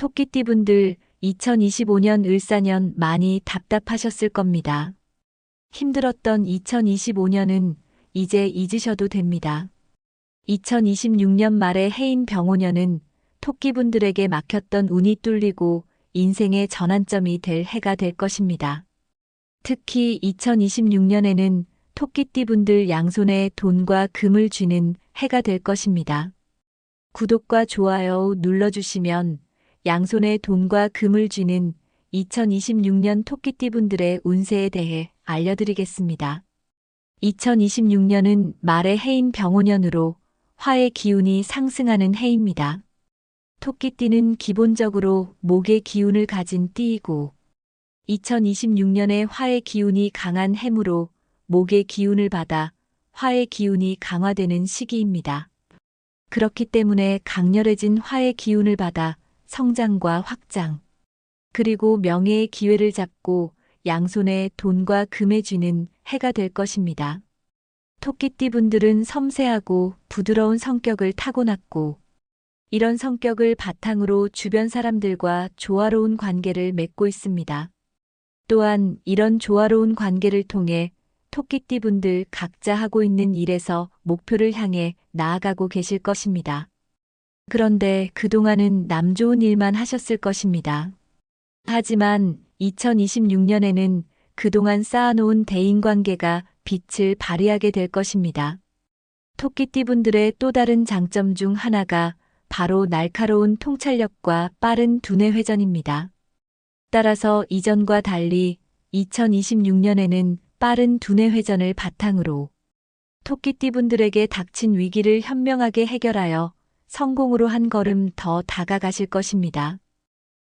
토끼띠분들 2025년 을사년 많이 답답하셨을 겁니다. 힘들었던 2025년은 이제 잊으셔도 됩니다. 2026년 말에 해인 병오년은 토끼분들에게 막혔던 운이 뚫리고 인생의 전환점이 될 해가 될 것입니다. 특히 2026년에는 토끼띠분들 양손에 돈과 금을 쥐는 해가 될 것입니다. 구독과 좋아요 눌러주시면 양손에 돈과 금을 쥐는 2026년 토끼띠분들의 운세에 대해 알려드리겠습니다. 2026년은 말의 해인 병오년으로 화의 기운이 상승하는 해입니다. 토끼띠는 기본적으로 목의 기운을 가진 띠이고 2026년에 화의 기운이 강한 해무로 목의 기운을 받아 화의 기운이 강화되는 시기입니다. 그렇기 때문에 강렬해진 화의 기운을 받아 성장과 확장, 그리고 명예의 기회를 잡고 양손에 돈과 금에 쥐는 해가 될 것입니다. 토끼띠분들은 섬세하고 부드러운 성격을 타고났고 이런 성격을 바탕으로 주변 사람들과 조화로운 관계를 맺고 있습니다. 또한 이런 조화로운 관계를 통해 토끼띠분들 각자 하고 있는 일에서 목표를 향해 나아가고 계실 것입니다. 그런데 그동안은 남 좋은 일만 하셨을 것입니다. 하지만 2026년에는 그동안 쌓아놓은 대인관계가 빛을 발휘하게 될 것입니다. 토끼띠분들의 또 다른 장점 중 하나가 바로 날카로운 통찰력과 빠른 두뇌 회전입니다. 따라서 이전과 달리 2026년에는 빠른 두뇌 회전을 바탕으로 토끼띠분들에게 닥친 위기를 현명하게 해결하여 성공으로 한 걸음 더 다가가실 것입니다.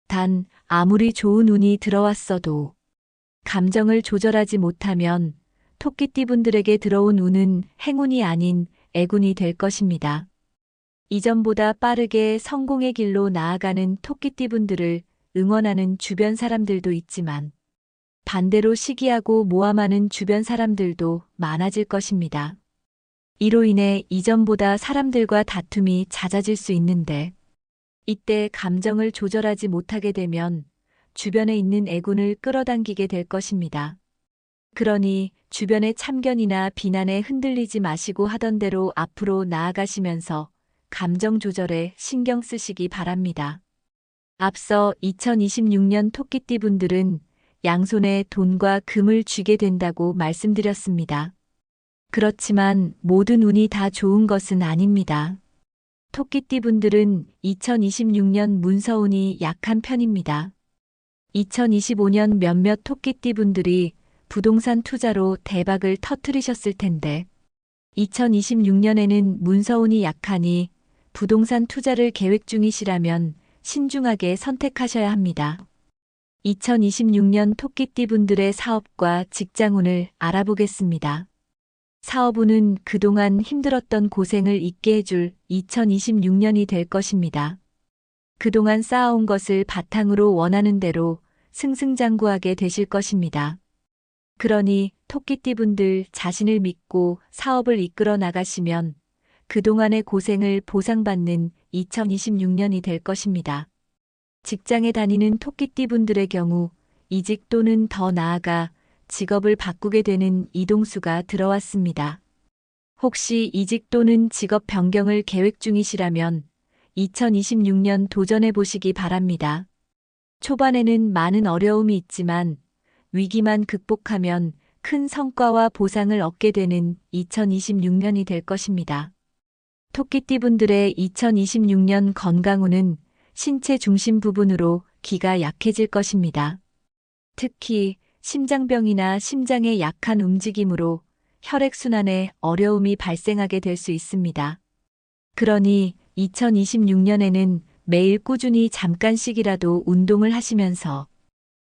단, 아무리 좋은 운이 들어왔어도 감정을 조절하지 못하면 토끼띠분들에게 들어온 운은 행운이 아닌 애군이 될 것입니다. 이전보다 빠르게 성공의 길로 나아가는 토끼띠분들을 응원하는 주변 사람들도 있지만 반대로 시기하고 모함하는 주변 사람들도 많아질 것입니다. 이로 인해 이전보다 사람들과 다툼이 잦아질 수 있는데 이때 감정을 조절하지 못하게 되면 주변에 있는 애군을 끌어당기게 될 것입니다. 그러니 주변의 참견이나 비난에 흔들리지 마시고 하던 대로 앞으로 나아가시면서 감정 조절에 신경 쓰시기 바랍니다. 앞서 2026년 토끼띠분들은 양손에 돈과 금을 쥐게 된다고 말씀드렸습니다. 그렇지만 모든 운이 다 좋은 것은 아닙니다. 토끼띠분들은 2026년 문서운이 약한 편입니다. 2025년 몇몇 토끼띠분들이 부동산 투자로 대박을 터뜨리셨을 텐데 2026년에는 문서운이 약하니 부동산 투자를 계획 중이시라면 신중하게 선택하셔야 합니다. 2026년 토끼띠분들의 사업과 직장운을 알아보겠습니다. 사업운은 그동안 힘들었던 고생을 잊게 해줄 2026년이 될 것입니다. 그동안 쌓아온 것을 바탕으로 원하는 대로 승승장구하게 되실 것입니다. 그러니 토끼띠분들 자신을 믿고 사업을 이끌어 나가시면 그동안의 고생을 보상받는 2026년이 될 것입니다. 직장에 다니는 토끼띠분들의 경우 이직 또는 더 나아가 직업을 바꾸게 되는 이동수가 들어왔습니다. 혹시 이직 또는 직업 변경을 계획 중이시라면 2026년 도전해 보시기 바랍니다. 초반에는 많은 어려움이 있지만 위기만 극복하면 큰 성과와 보상을 얻게 되는 2026년이 될 것입니다. 토끼띠분들의 2026년 건강운은 신체 중심 부분으로 기가 약해질 것입니다. 특히 심장병이나 심장의 약한 움직임으로 혈액순환에 어려움이 발생하게 될 수 있습니다. 그러니 2026년에는 매일 꾸준히 잠깐씩이라도 운동을 하시면서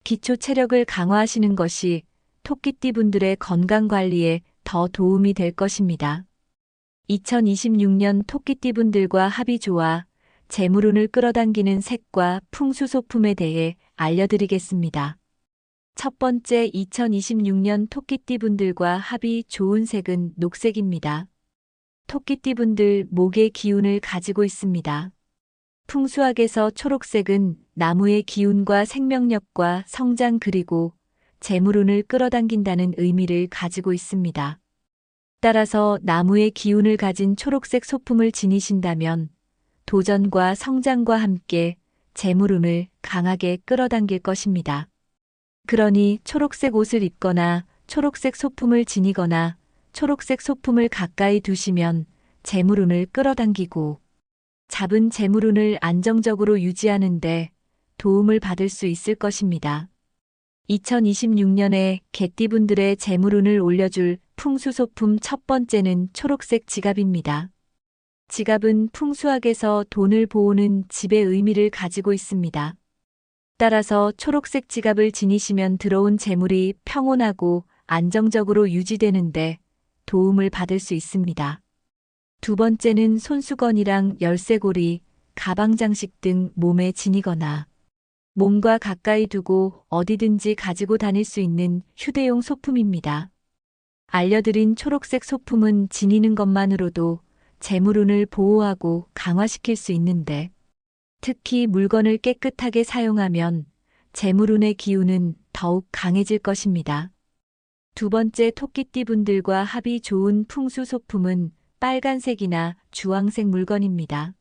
기초 체력을 강화하시는 것이 토끼띠분들의 건강 관리에 더 도움이 될 것입니다. 2026년 토끼띠분들과 합이 좋아 재물운을 끌어당기는 색과 풍수소품에 대해 알려드리겠습니다. 첫 번째 2026년 토끼띠분들과 합이 좋은 색은 녹색입니다. 토끼띠분들 목의 기운을 가지고 있습니다. 풍수학에서 초록색은 나무의 기운과 생명력과 성장 그리고 재물운을 끌어당긴다는 의미를 가지고 있습니다. 따라서 나무의 기운을 가진 초록색 소품을 지니신다면 도전과 성장과 함께 재물운을 강하게 끌어당길 것입니다. 그러니 초록색 옷을 입거나 초록색 소품을 지니거나 초록색 소품을 가까이 두시면 재물운을 끌어당기고 잡은 재물운을 안정적으로 유지하는데 도움을 받을 수 있을 것입니다. 2026년에 개띠분들의 재물운을 올려줄 풍수소품 첫 번째는 초록색 지갑입니다. 지갑은 풍수학에서 돈을 보호는 집의 의미를 가지고 있습니다. 따라서 초록색 지갑을 지니시면 들어온 재물이 평온하고 안정적으로 유지되는데 도움을 받을 수 있습니다. 두 번째는 손수건이랑 열쇠고리, 가방 장식 등 몸에 지니거나 몸과 가까이 두고 어디든지 가지고 다닐 수 있는 휴대용 소품입니다. 알려드린 초록색 소품은 지니는 것만으로도 재물운을 보호하고 강화시킬 수 있는데 특히 물건을 깨끗하게 사용하면 재물운의 기운은 더욱 강해질 것입니다. 두 번째 토끼띠분들과 합이 좋은 풍수 소품은 빨간색이나 주황색 물건입니다.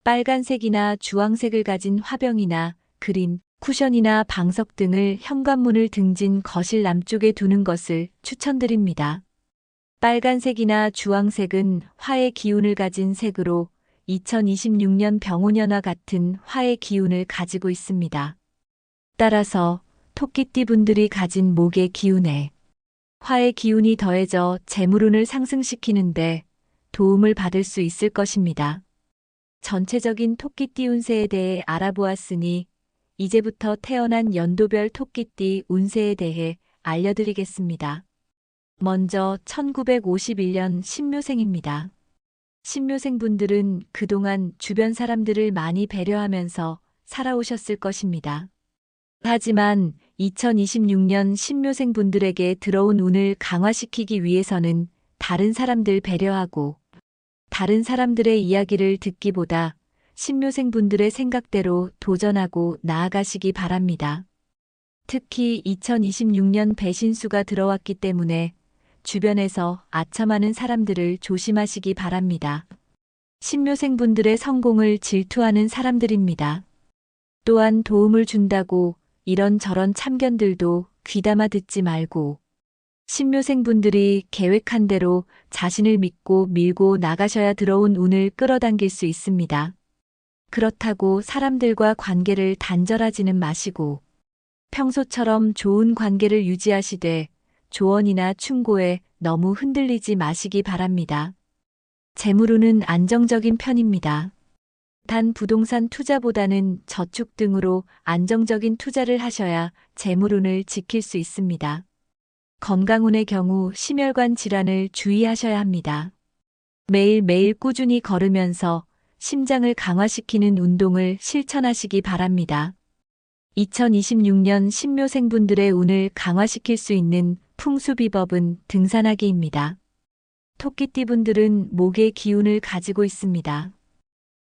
빨간색이나 주황색을 가진 화병이나 그림, 쿠션이나 방석 등을 현관문을 등진 거실 남쪽에 두는 것을 추천드립니다. 빨간색이나 주황색은 화의 기운을 가진 색으로 2026년 병오년화 같은 화의 기운을 가지고 있습니다. 따라서 토끼띠 분들이 가진 목의 기운에 화의 기운이 더해져 재물운을 상승시키는데 도움을 받을 수 있을 것입니다. 전체적인 토끼띠 운세에 대해 알아보았으니 이제부터 태어난 연도별 토끼띠 운세에 대해 알려드리겠습니다. 먼저 1951년 신묘생입니다. 신묘생분들은 그동안 주변 사람들을 많이 배려하면서 살아오셨을 것입니다. 하지만 2026년 신묘생분들에게 들어온 운을 강화시키기 위해서는 다른 사람들 배려하고 다른 사람들의 이야기를 듣기보다 신묘생분들의 생각대로 도전하고 나아가시기 바랍니다. 특히 2026년 배신수가 들어왔기 때문에 주변에서 아첨하는 사람들을 조심하시기 바랍니다. 신묘생분들의 성공을 질투하는 사람들입니다. 또한 도움을 준다고 이런저런 참견들도 귀담아 듣지 말고 신묘생분들이 계획한 대로 자신을 믿고 밀고 나가셔야 들어온 운을 끌어당길 수 있습니다. 그렇다고 사람들과 관계를 단절하지는 마시고 평소처럼 좋은 관계를 유지하시되 조언이나 충고에 너무 흔들리지 마시기 바랍니다. 재물운은 안정적인 편입니다. 단 부동산 투자보다는 저축 등으로 안정적인 투자를 하셔야 재물운을 지킬 수 있습니다. 건강운의 경우 심혈관 질환을 주의하셔야 합니다. 매일매일 꾸준히 걸으면서 심장을 강화시키는 운동을 실천하시기 바랍니다. 2026년 신묘생분들의 운을 강화시킬 수 있는 풍수비법은 등산하기입니다. 토끼띠분들은 목의 기운을 가지고 있습니다.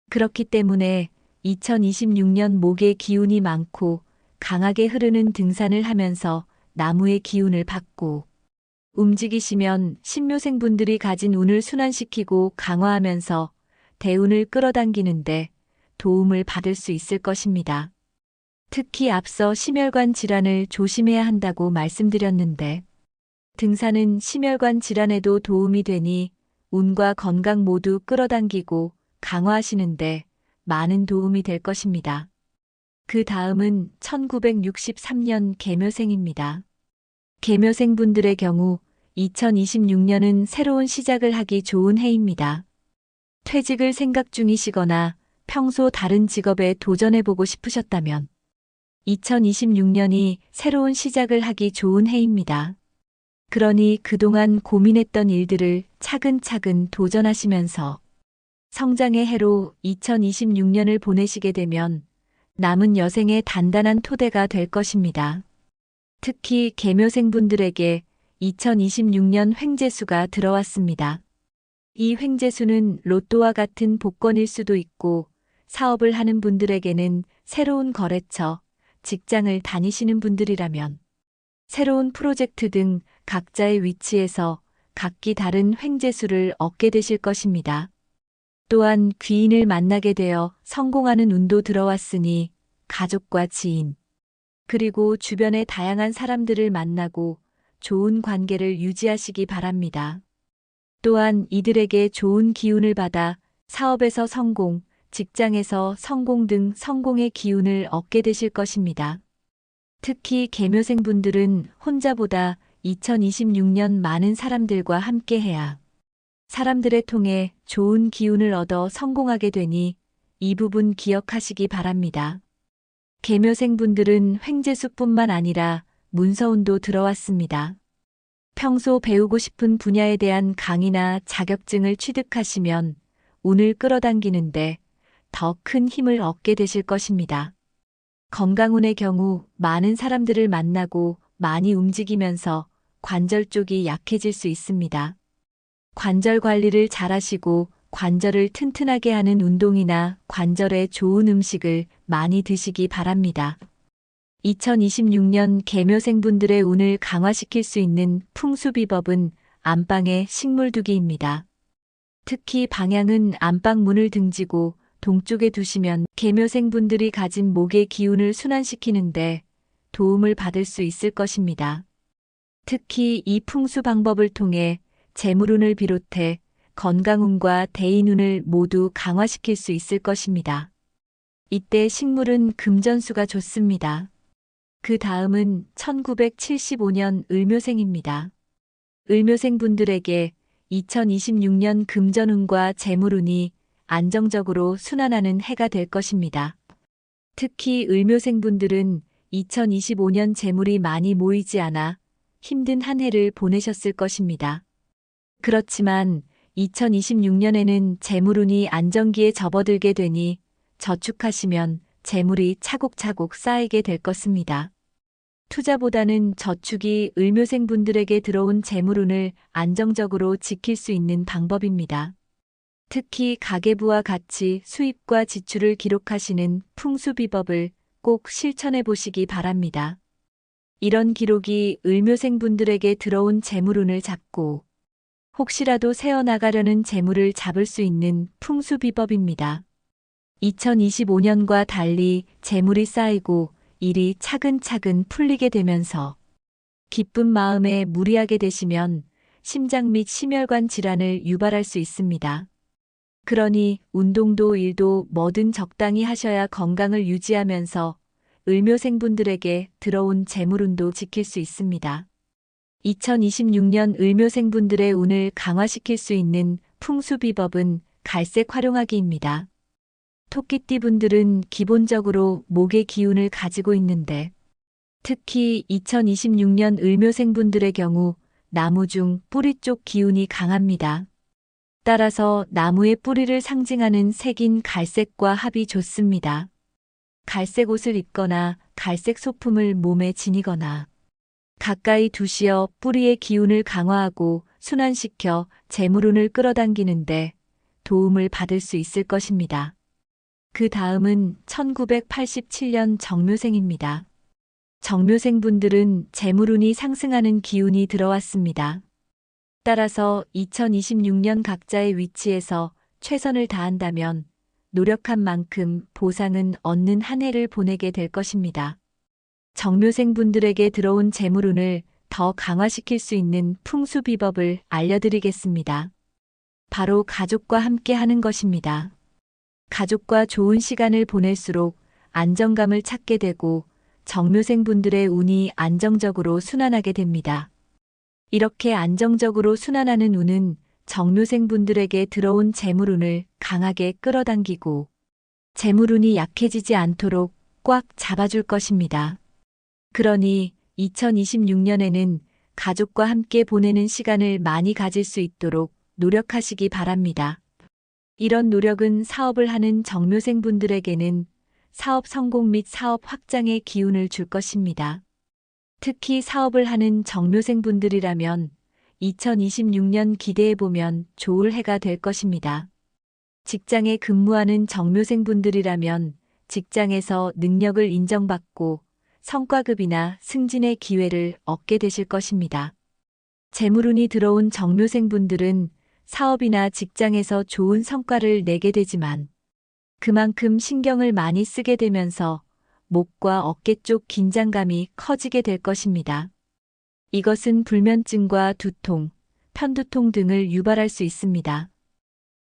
그렇기 때문에 2026년 목의 기운이 많고 강하게 흐르는 등산을 하면서 나무의 기운을 받고 움직이시면 신묘생분들이 가진 운을 순환시키고 강화하면서 대운을 끌어당기는데 도움을 받을 수 있을 것입니다. 특히 앞서 심혈관 질환을 조심해야 한다고 말씀드렸는데 등산은 심혈관 질환에도 도움이 되니 운과 건강 모두 끌어당기고 강화하시는데 많은 도움이 될 것입니다. 그 다음은 1963년 계묘생입니다. 계묘생분들의 경우 2026년은 새로운 시작을 하기 좋은 해입니다. 퇴직을 생각 중이시거나 평소 다른 직업에 도전해보고 싶으셨다면 2026년이 새로운 시작을 하기 좋은 해입니다. 그러니 그동안 고민했던 일들을 차근차근 도전하시면서 성장의 해로 2026년을 보내시게 되면 남은 여생의 단단한 토대가 될 것입니다. 특히 계묘생분들에게 2026년 횡재수가 들어왔습니다. 이 횡재수는 로또와 같은 복권일 수도 있고 사업을 하는 분들에게는 새로운 거래처, 직장을 다니시는 분들이라면 새로운 프로젝트 등 각자의 위치에서 각기 다른 횡재수를 얻게 되실 것입니다. 또한 귀인을 만나게 되어 성공하는 운도 들어왔으니 가족과 지인, 그리고 주변의 다양한 사람들을 만나고 좋은 관계를 유지하시기 바랍니다. 또한 이들에게 좋은 기운을 받아 사업에서 성공, 직장에서 성공 등 성공의 기운을 얻게 되실 것입니다. 특히 계묘생분들은 혼자보다 2026년 많은 사람들과 함께해야 사람들을 통해 좋은 기운을 얻어 성공하게 되니 이 부분 기억하시기 바랍니다. 계묘생분들은 횡재수뿐만 아니라 문서운도 들어왔습니다. 평소 배우고 싶은 분야에 대한 강의나 자격증을 취득하시면 운을 끌어당기는데 더 큰 힘을 얻게 되실 것입니다. 건강운의 경우 많은 사람들을 만나고 많이 움직이면서 관절 쪽이 약해질 수 있습니다. 관절 관리를 잘하시고 관절을 튼튼하게 하는 운동이나 관절에 좋은 음식을 많이 드시기 바랍니다. 2026년 계묘생분들의 운을 강화시킬 수 있는 풍수비법은 안방에 식물 두기입니다. 특히 방향은 안방 문을 등지고 동쪽에 두시면 계묘생분들이 가진 목의 기운을 순환시키는데 도움을 받을 수 있을 것입니다. 특히 이 풍수 방법을 통해 재물운을 비롯해 건강운과 대인운을 모두 강화시킬 수 있을 것입니다. 이때 식물은 금전수가 좋습니다. 그 다음은 1975년 을묘생입니다. 을묘생분들에게 2026년 금전운과 재물운이 안정적으로 순환하는 해가 될 것입니다. 특히 을묘생분들은 2025년 재물이 많이 모이지 않아 힘든 한 해를 보내셨을 것입니다. 그렇지만 2026년에는 재물운이 안정기에 접어들게 되니 저축하시면 재물이 차곡차곡 쌓이게 될 것입니다. 투자보다는 저축이 을묘생분들에게 들어온 재물운을 안정적으로 지킬 수 있는 방법입니다. 특히 가계부와 같이 수입과 지출을 기록하시는 풍수비법을 꼭 실천해 보시기 바랍니다. 이런 기록이 을묘생분들에게 들어온 재물운을 잡고 혹시라도 새어나가려는 재물을 잡을 수 있는 풍수비법입니다. 2025년과 달리 재물이 쌓이고 일이 차근차근 풀리게 되면서 기쁜 마음에 무리하게 되시면 심장 및 심혈관 질환을 유발할 수 있습니다. 그러니 운동도 일도 뭐든 적당히 하셔야 건강을 유지하면서 을묘생분들에게 들어온 재물운도 지킬 수 있습니다. 2026년 을묘생분들의 운을 강화시킬 수 있는 풍수비법은 갈색 활용하기입니다. 토끼띠분들은 기본적으로 목의 기운을 가지고 있는데 특히 2026년 을묘생분들의 경우 나무 중 뿌리 쪽 기운이 강합니다. 따라서 나무의 뿌리를 상징하는 색인 갈색과 합이 좋습니다. 갈색 옷을 입거나 갈색 소품을 몸에 지니거나 가까이 두시어 뿌리의 기운을 강화하고 순환시켜 재물운을 끌어당기는데 도움을 받을 수 있을 것입니다. 그 다음은 1987년 정묘생입니다. 정묘생분들은 재물운이 상승하는 기운이 들어왔습니다. 따라서 2026년 각자의 위치에서 최선을 다한다면 노력한 만큼 보상은 얻는 한 해를 보내게 될 것입니다. 정묘생분들에게 들어온 재물운을 더 강화시킬 수 있는 풍수비법을 알려드리겠습니다. 바로 가족과 함께 하는 것입니다. 가족과 좋은 시간을 보낼수록 안정감을 찾게 되고 정묘생분들의 운이 안정적으로 순환하게 됩니다. 이렇게 안정적으로 순환하는 운은 정묘생분들에게 들어온 재물운을 강하게 끌어당기고 재물운이 약해지지 않도록 꽉 잡아줄 것입니다. 그러니 2026년에는 가족과 함께 보내는 시간을 많이 가질 수 있도록 노력하시기 바랍니다. 이런 노력은 사업을 하는 정묘생분들에게는 사업 성공 및 사업 확장의 기운을 줄 것입니다. 특히 사업을 하는 정묘생분들이라면 2026년 기대해보면 좋을 해가 될 것입니다. 직장에 근무하는 정묘생분들이라면 직장에서 능력을 인정받고 성과급이나 승진의 기회를 얻게 되실 것입니다. 재물운이 들어온 정묘생분들은 사업이나 직장에서 좋은 성과를 내게 되지만 그만큼 신경을 많이 쓰게 되면서 목과 어깨 쪽 긴장감이 커지게 될 것입니다. 이것은 불면증과 두통, 편두통 등을 유발할 수 있습니다.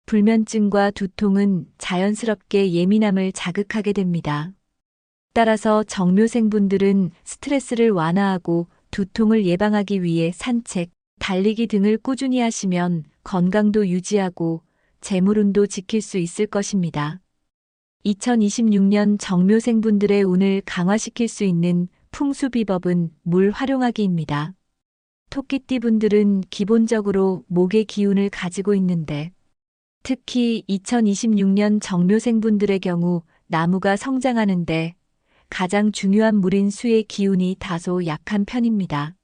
불면증과 두통은 자연스럽게 예민함을 자극하게 됩니다. 따라서 정묘생분들은 스트레스를 완화하고 두통을 예방하기 위해 산책, 달리기 등을 꾸준히 하시면 건강도 유지하고 재물운도 지킬 수 있을 것입니다. 2026년 정묘생분들의 운을 강화시킬 수 있는 풍수비법은 물 활용하기입니다. 토끼띠분들은 기본적으로 목의 기운을 가지고 있는데 특히 2026년 정묘생분들의 경우 나무가 성장하는데 가장 중요한 물인 수의 기운이 다소 약한 편입니다.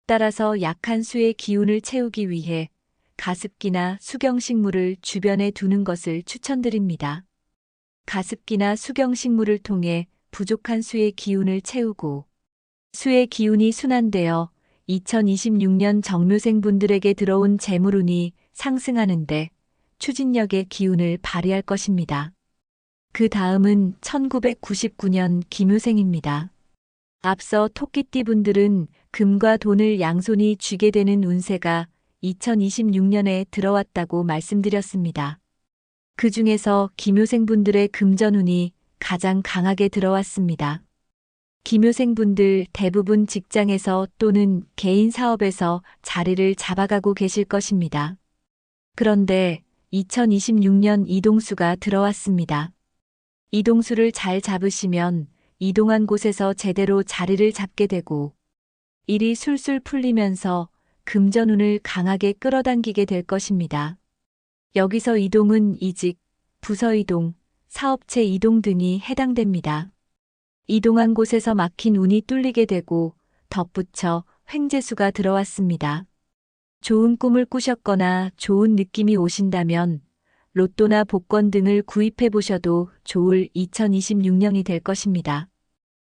따라서 약한 수의 기운을 채우기 위해 가습기나 수경식물을 주변에 두는 것을 추천드립니다. 가습기나 수경식물을 통해 부족한 수의 기운을 채우고 수의 기운이 순환되어 2026년 정묘생분들에게 들어온 재물운이 상승하는데 추진력의 기운을 발휘할 것입니다. 그 다음은 1999년 기묘생입니다. 앞서 토끼띠분들은 금과 돈을 양손이 쥐게 되는 운세가 2026년에 들어왔다고 말씀드렸습니다. 그 중에서 기묘생분들의 금전운이 가장 강하게 들어왔습니다. 기묘생분들 대부분 직장에서 또는 개인 사업에서 자리를 잡아가고 계실 것입니다. 그런데 2026년 이동수가 들어왔습니다. 이동수를 잘 잡으시면 이동한 곳에서 제대로 자리를 잡게 되고 일이 술술 풀리면서 금전운을 강하게 끌어당기게 될 것입니다. 여기서 이동은 이직, 부서 이동, 사업체 이동 등이 해당됩니다. 이동한 곳에서 막힌 운이 뚫리게 되고 덧붙여 횡재수가 들어왔습니다. 좋은 꿈을 꾸셨거나 좋은 느낌이 오신다면 로또나 복권 등을 구입해 보셔도 좋을 2026년이 될 것입니다.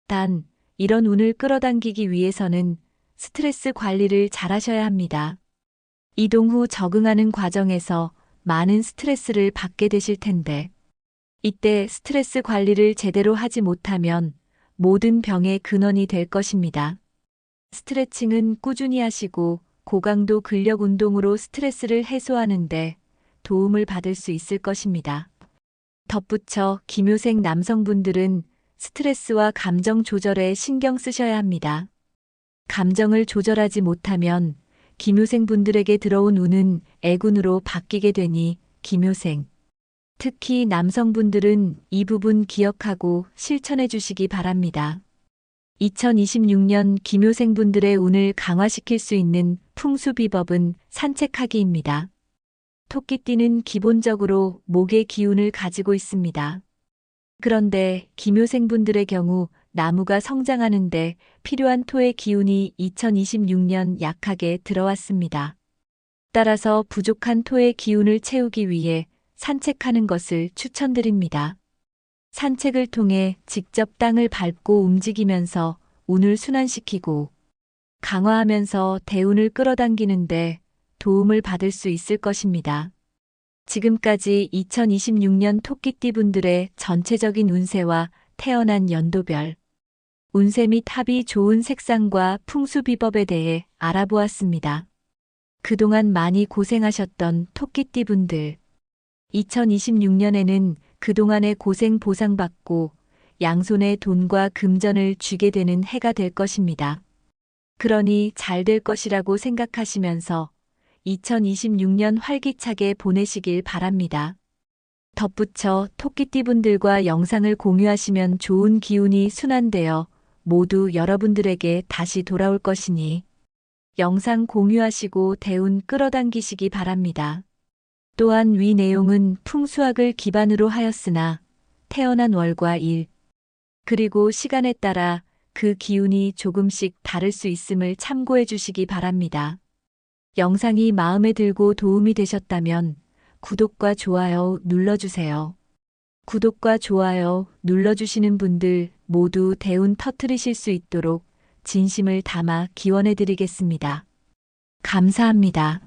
단, 이런 운을 끌어당기기 위해서는 스트레스 관리를 잘 하셔야 합니다. 이동 후 적응하는 과정에서 많은 스트레스를 받게 되실 텐데, 이때 스트레스 관리를 제대로 하지 못하면 모든 병의 근원이 될 것입니다. 스트레칭은 꾸준히 하시고 고강도 근력 운동으로 스트레스를 해소하는데 도움을 받을 수 있을 것입니다. 덧붙여 기묘생 남성분들은 스트레스와 감정 조절에 신경 쓰셔야 합니다. 감정을 조절하지 못하면 기묘생분들에게 들어온 운은 애군으로 바뀌게 되니 기묘생, 특히 남성분들은 이 부분 기억하고 실천해 주시기 바랍니다. 2026년 기묘생분들의 운을 강화시킬 수 있는 풍수비법은 산책하기입니다. 토끼띠는 기본적으로 목의 기운을 가지고 있습니다. 그런데 기묘생분들의 경우 나무가 성장하는데 필요한 토의 기운이 2026년 약하게 들어왔습니다. 따라서 부족한 토의 기운을 채우기 위해 산책하는 것을 추천드립니다. 산책을 통해 직접 땅을 밟고 움직이면서 운을 순환시키고 강화하면서 대운을 끌어당기는데 도움을 받을 수 있을 것입니다. 지금까지 2026년 토끼띠분들의 전체적인 운세와 태어난 연도별 운세 및 합이 좋은 색상과 풍수비법에 대해 알아보았습니다. 그동안 많이 고생하셨던 토끼띠분들, 2026년에는 그동안의 고생 보상받고 양손에 돈과 금전을 쥐게 되는 해가 될 것입니다. 그러니 잘 될 것이라고 생각하시면서 2026년 활기차게 보내시길 바랍니다. 덧붙여 토끼띠분들과 영상을 공유하시면 좋은 기운이 순환되어 모두 여러분들에게 다시 돌아올 것이니 영상 공유하시고 대운 끌어당기시기 바랍니다. 또한 위 내용은 풍수학을 기반으로 하였으나 태어난 월과 일, 그리고 시간에 따라 그 기운이 조금씩 다를 수 있음을 참고해 주시기 바랍니다. 영상이 마음에 들고 도움이 되셨다면 구독과 좋아요 눌러주세요. 구독과 좋아요 눌러주시는 분들 모두 대운 터뜨리실 수 있도록 진심을 담아 기원해드리겠습니다. 감사합니다.